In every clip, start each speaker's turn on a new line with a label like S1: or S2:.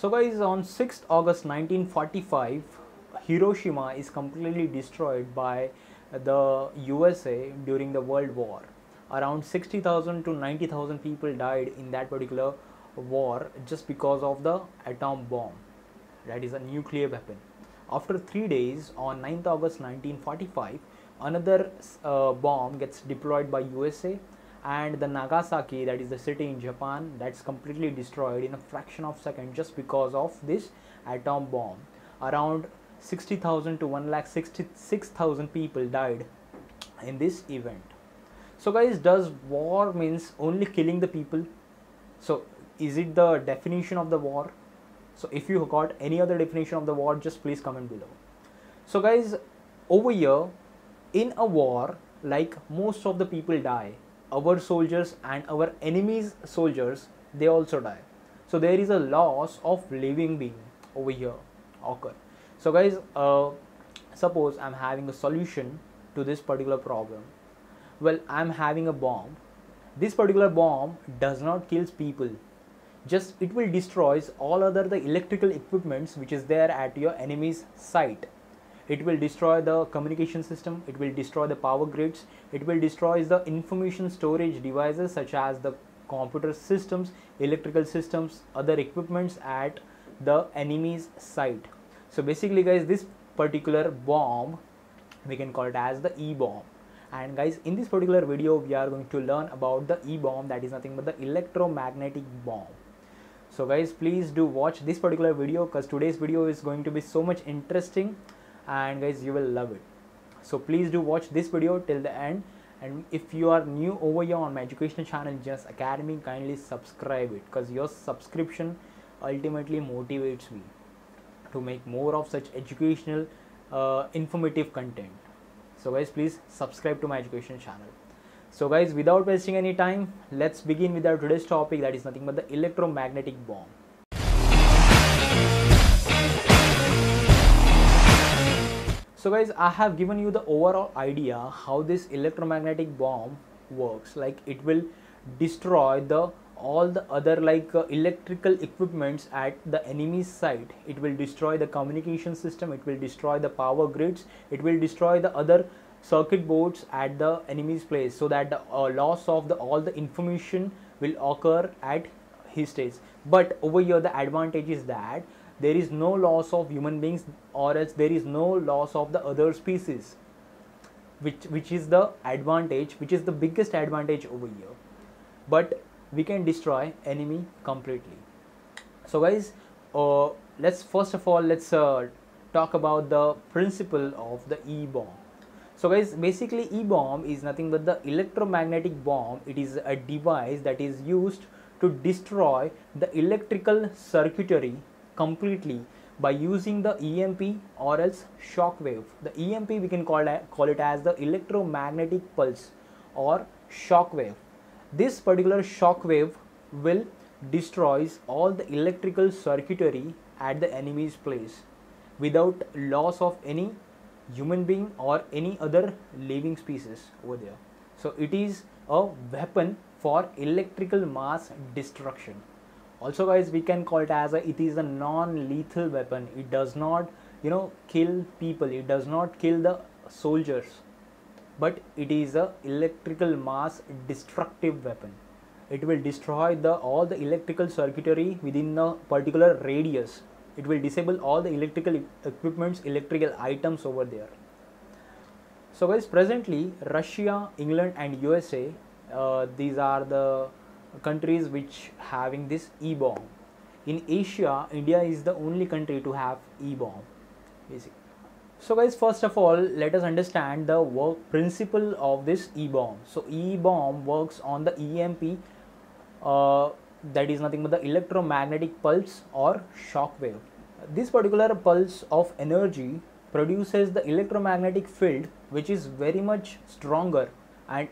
S1: So guys, on 6th August 1945, Hiroshima is completely destroyed by the USA during the World War. Around 60,000 to 90,000 people died in that particular war just because of the atom bomb, that is a nuclear weapon. After 3 days, on 9th August 1945, another bomb gets deployed by USA, and the Nagasaki, that is the city in Japan, that's completely destroyed in a fraction of a second just because of this atom bomb. Around 60,000 to 1,66,000 people died in this event. So guys, does war means only killing the people? So is it the definition of the war? So if you got any other definition of the war, just please comment below. So guys, over here in a war, like, most of the people die. Our soldiers and our enemies' soldiers, they also die. So there is a loss of living being over here occur. So guys, suppose I'm having a solution to this particular problem. Well, I'm having a bomb. This particular bomb does not kill people, just it will destroys all other the electrical equipments which is there at your enemy's site. It will destroy the communication system, it will destroy the power grids, it will destroy the information storage devices such as the computer systems, electrical systems, other equipments at the enemy's site. So basically guys, this particular bomb we can call it as the E-bomb. And guys, in this particular video we are going to learn about the E-bomb, that is nothing but the electromagnetic bomb. So guys, please do watch this particular video because today's video is going to be so much interesting, and guys, you will love it. So please do watch this video till the end, and if you are new over here on my educational channel Genius Academy, kindly subscribe it because your subscription ultimately motivates me to make more of such educational informative content. So guys, please subscribe to my educational channel. So guys, without wasting any time, let's begin with our today's topic, that is nothing but the electromagnetic bomb. So guys, I have given you the overall idea how this electromagnetic bomb works. Like, it will destroy all the other electrical equipments at the enemy's site. It will destroy the communication system, it will destroy the power grids, it will destroy the other circuit boards at the enemy's place, so that the loss of all the information will occur at his stage. But over here the advantage is that there is no loss of human beings, or else there is no loss of the other species, which is the advantage, which is the biggest advantage over here. But we can destroy enemy completely. So guys, let's first of all talk about the principle of the E-bomb. So guys, basically E-bomb is nothing but the electromagnetic bomb. It is a device that is used to destroy the electrical circuitry completely by using the EMP or else shock wave. The EMP we can call it as the electromagnetic pulse or shock wave. This particular shock wave will destroys all the electrical circuitry at the enemy's place without loss of any human being or any other living species over there. So it is a weapon for electrical mass destruction. Also guys, we can call it as it is a non-lethal weapon. It does not kill people, it does not kill the soldiers, but it is a electrical mass destructive weapon. It will destroy all the electrical circuitry within a particular radius. It will disable all the electrical equipments, electrical items over there. So guys, presently Russia, England and USA, these are the countries which having this E-bomb. In Asia, India is the only country to have E-bomb basically. So guys, first of all, let us understand the work principle of this E-bomb. So E-bomb works on the EMP, that is nothing but the electromagnetic pulse or shock wave. This particular pulse of energy produces the electromagnetic field which is very much stronger, and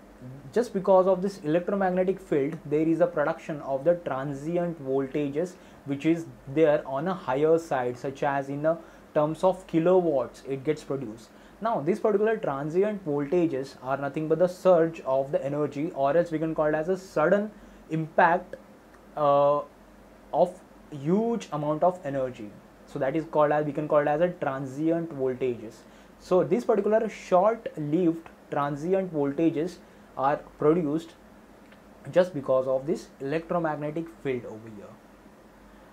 S1: just because of this electromagnetic field there is a production of the transient voltages which is there on a higher side, such as in the terms of kilowatts it gets produced. Now these particular transient voltages are nothing but the surge of the energy, or else we can call it as a sudden impact of huge amount of energy. So that is called as, we can call it as a transient voltages. So this particular short-lived transient voltages are produced just because of this electromagnetic field over here.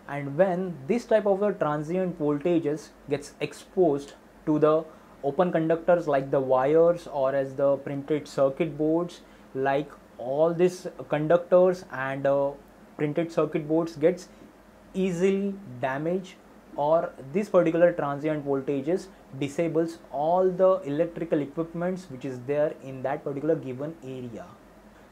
S1: And when this type of the transient voltages gets exposed to the open conductors like the wires or as the printed circuit boards, like all these conductors and printed circuit boards gets easily damaged, or this particular transient voltages disables all the electrical equipments which is there in that particular given area.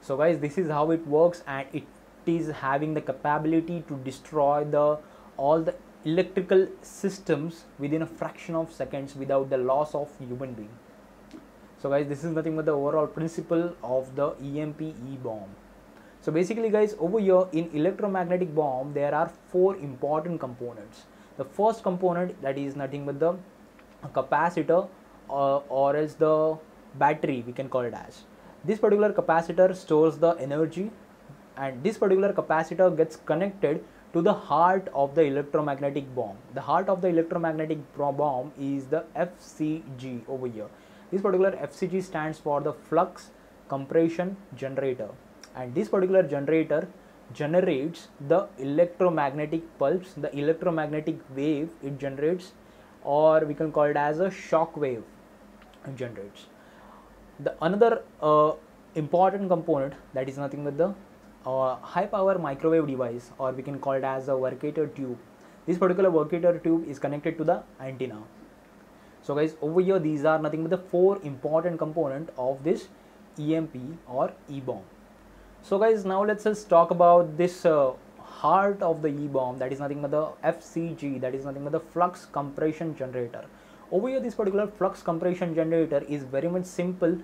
S1: So guys, this is how it works, and it is having the capability to destroy the all the electrical systems within a fraction of seconds without the loss of human being. So guys, this is nothing but the overall principle of the EMP E-bomb. So basically guys, over here in electromagnetic bomb there are 4 important components. The first component, that is nothing but the capacitor or as the battery, we can call it as. This particular capacitor stores the energy, and this particular capacitor gets connected to the heart of the electromagnetic bomb. The heart of the electromagnetic bomb is the FCG over here. This particular FCG stands for the flux compression generator, and this particular generator generates the electromagnetic pulse, the electromagnetic wave it generates, or we can call it as a shock wave it generates. The another important component, that is nothing but the high power microwave device, or we can call it as a Workator tube. This particular Workator tube is connected to the antenna. So guys, over here these are nothing but the 4 important component of this EMP or E-bomb. So guys, now let's just talk about this heart of the E-bomb, that is nothing but the FCG, that is nothing but the flux compression generator. Over here this particular flux compression generator is very much simple.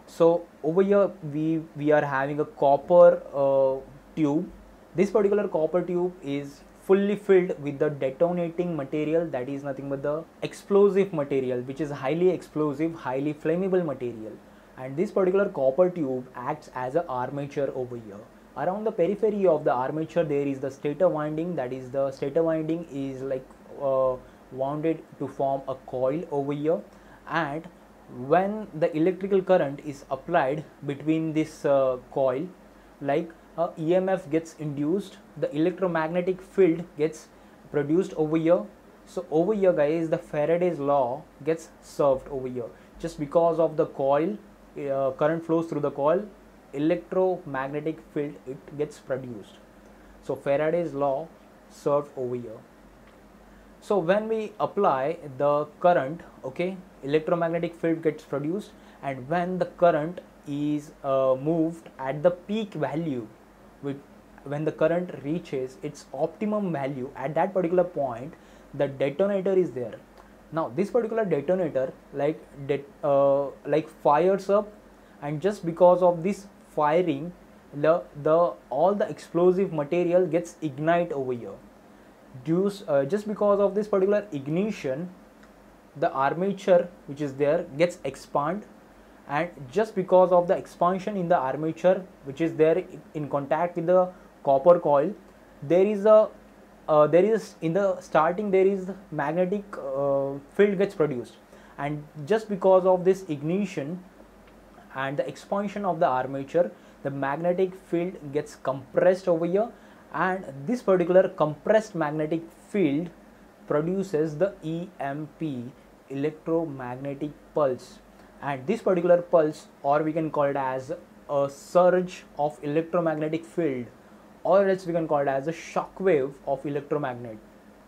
S1: So over here we are having a copper tube. This particular copper tube is fully filled with the detonating material, that is nothing but the explosive material, which is highly explosive, highly flammable material. And this particular copper tube acts as an armature over here. Around the periphery of the armature there is the stator winding, that is the stator winding is like wounded to form a coil over here, and when the electrical current is applied between this coil, like EMF gets induced, the electromagnetic field gets produced over here. So over here guys, the Faraday's law gets served over here. Just because of the coil, current flows through the coil, electromagnetic field it gets produced. So Faraday's law served over here. So when we apply the current, okay, electromagnetic field gets produced, and when the current is moved at the peak value, when the current reaches its optimum value, at that particular point the detonator is there. Now this particular detonator like fires up, and just because of this firing, all the explosive material gets ignite over here. Just because of this particular ignition, the armature which is there gets expand, and just because of the expansion in the armature which is there in contact with the copper coil, there is in the starting there is magnetic field gets produced, and just because of this ignition and the expansion of the armature, the magnetic field gets compressed over here, and this particular compressed magnetic field produces the EMP, electromagnetic pulse. And this particular pulse, or we can call it as a surge of electromagnetic field, or else we can call it as a shock wave of electromagnet.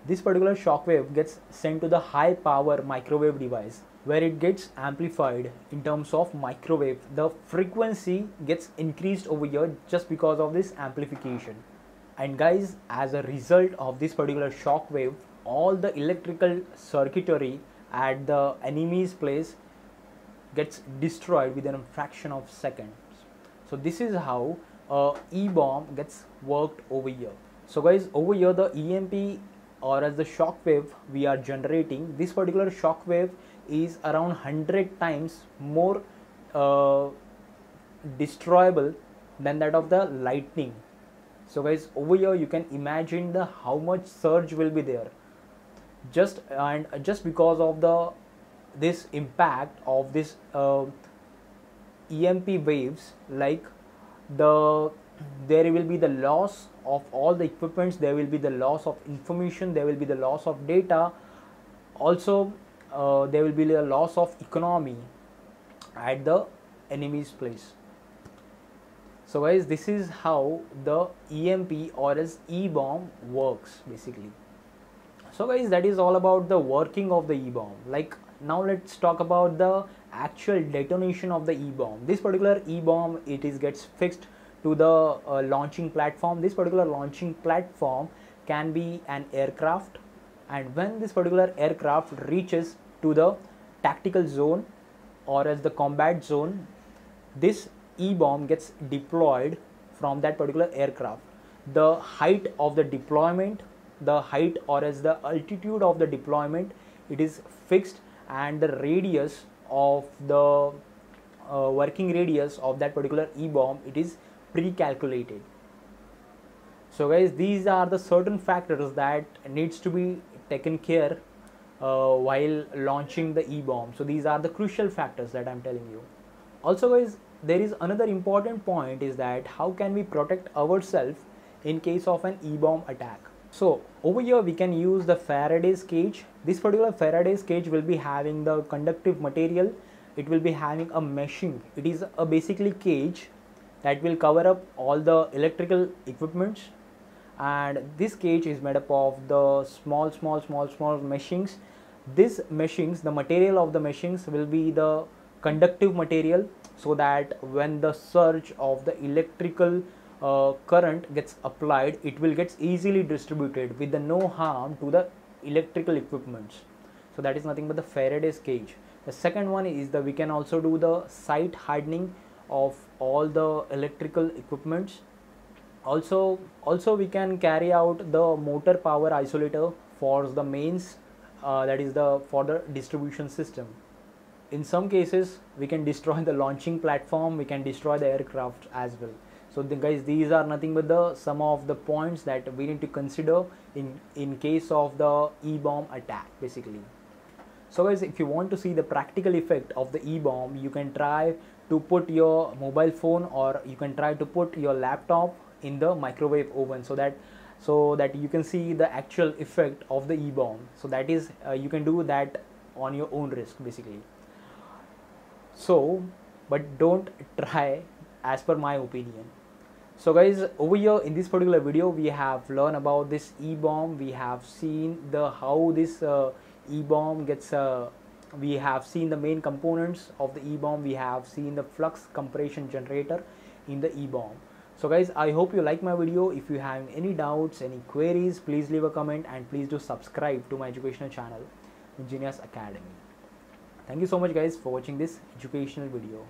S1: This particular shock wave gets sent to the high power microwave device, where it gets amplified in terms of microwave. The frequency gets increased over here just because of this amplification. And guys, as a result of this particular shock wave, all the electrical circuitry at the enemy's place gets destroyed within a fraction of seconds. So this is how E-bomb gets worked over here. So guys, over here the EMP, or as the shock wave we are generating, this particular shock wave is around 100 times more destroyable than that of the lightning. So guys, over here you can imagine the how much surge will be there, just because of this impact of this EMP waves. Like there will be the loss of all the equipments, there will be the loss of information, there will be the loss of data, also there will be the loss of economy at the enemy's place. So guys, this is how the EMP or as E-bomb works basically. So guys, that is all about the working of the E-bomb. Like now let's talk about the actual detonation of the E-bomb. This particular E-bomb, gets fixed to the launching platform. This particular launching platform can be an aircraft, and when this particular aircraft reaches to the tactical zone or as the combat zone, this E-bomb gets deployed from that particular aircraft. The height of the deployment, the height or as the altitude of the deployment, it is fixed, and the radius of the working radius of that particular E-bomb, it is pre-calculated. So guys, these are the certain factors that needs to be taken care while launching the E-bomb. So these are the crucial factors that I'm telling you. Also guys, there is another important point, is that how can we protect ourselves in case of an E-bomb attack. So over here we can use the Faraday's cage. This particular Faraday's cage will be having the conductive material, it will be having a meshing. It is a basically cage that will cover up all the electrical equipments, and this cage is made up of the small meshings. This meshings, the material of the meshings will be the conductive material, so that when the surge of the electrical current gets applied, it will get easily distributed with the no harm to the electrical equipments. So that is nothing but the Faraday's cage. The second one is we can also do the site hardening of all the electrical equipments. Also we can carry out the motor power isolator for the mains, that is for the distribution system. In some cases we can destroy the launching platform, we can destroy the aircraft as well. So guys, these are nothing but some of the points that we need to consider in case of the E-bomb attack basically. So guys, if you want to see the practical effect of the E-bomb, you can try to put your mobile phone, or you can try to put your laptop in the microwave oven, so that you can see the actual effect of the E-bomb. So that is you can do that on your own risk basically. So but don't try as per my opinion. So guys, over here in this particular video we have learned about this E-bomb. We have seen how this E-bomb gets we have seen the main components of the E-bomb. We have seen the flux compression generator in the E-bomb. So guys, I hope you like my video. If you have any doubts, any queries, please leave a comment, and please do subscribe to my educational channel, Ingenious Academy. Thank you so much guys for watching this educational video.